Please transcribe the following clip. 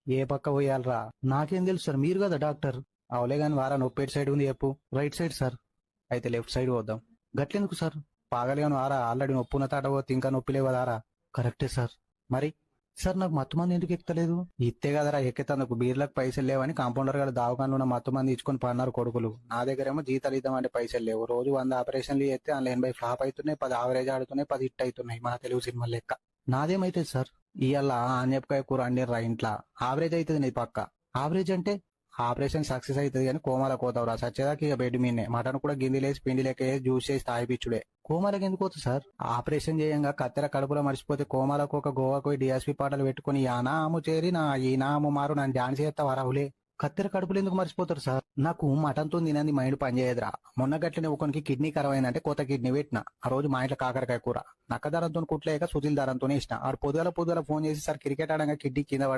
ఏ పక్క పోయాలరా? నాకేం తెలుసు సార్, మీరు కదా డాక్టర్. అవలే గాని వారా నొప్పి ఎటు సైడ్ ఉంది చెప్పు. Right side sir. అయితే లెఫ్ట్ సైడ్ పోద్దాం. గట్లెందుకు సార్? పాగలిగాను వారా, ఆల్రెడీ నొప్పి ఉన్న తాట పోతే ఇంకా నొప్పి లేవదారా? కరెక్టే సార్. మరి సార్ నాకు మత్తు మంది ఎందుకు ఎక్కుతలేదు? ఇత్తే కదరా ఎక్కేతందుకు. బీర్లకు పైసలు లేవని కాంపౌండర్ గారు దావకాన్లో ఉన్న మత్తు మంది ఇచ్చుకొని పన్నారు కొడుకులు. నా దగ్గరేమో జీతాలు ఇద్దామంటే పైసలు లేవు. రోజు 100 ఆపరేషన్లు చేస్తే అందులో 80 ఫ్లాప్ అవుతున్నాయి, 10 ఆవరేజ్ ఆడుతున్నాయి, 10 హిట్ అవుతున్నాయి. మన తెలుగు సినిమా లెక్క. నాదేమైతే సార్? ఇవాళ ఆన్యపకాయ కూర అండిర్రా ఇంట్లో. ఆవరేజ్ అవుతుంది నీ పక్క. ఆవరేజ్ అంటే ఆపరేషన్ సక్సెస్ అవుతుంది కానీ కోమాల కోతావురా సచ్చేదాకా ఇక బెడ్ మీనే. మటన్ కూడా గిందిలేసి పిండి లెక్క వేసి జ్యూస్ చేసి తాగిపిచ్చుడే. కోమాలకు ఎందుకు పోతుంది సార్? ఆపరేషన్ చేయంగా కత్తెర కడుపులో మర్చిపోతే కోమాలకు ఒక గోవాకు డిఎస్పీ పాటలు పెట్టుకుని యానాము చేరి నా ఈ నాము మారు నన్ను డాన్స్ చేస్తావా రాహులే? కత్తెర కడుపులు ఎందుకు మర్చిపోతారు సార్? నాకు మటన్తో తినంది మైండ్ పనిచేయదురా. మొన్న గట్లనే ఒకనికి కిడ్నీ కరవైందంటే కొత్త కిడ్నీ పెట్టిన. ఆ రోజు మా ఇంట్లో కాకరకాయ కూర. నక్క దారంతో కుట్లేక సుధీల్ దారంతోనే ఇష్టం. ఆడు పొద్దుగల ఫోన్ చేసి సార్ క్రికెట్ ఆడంగా కిడ్నీ కింద పడ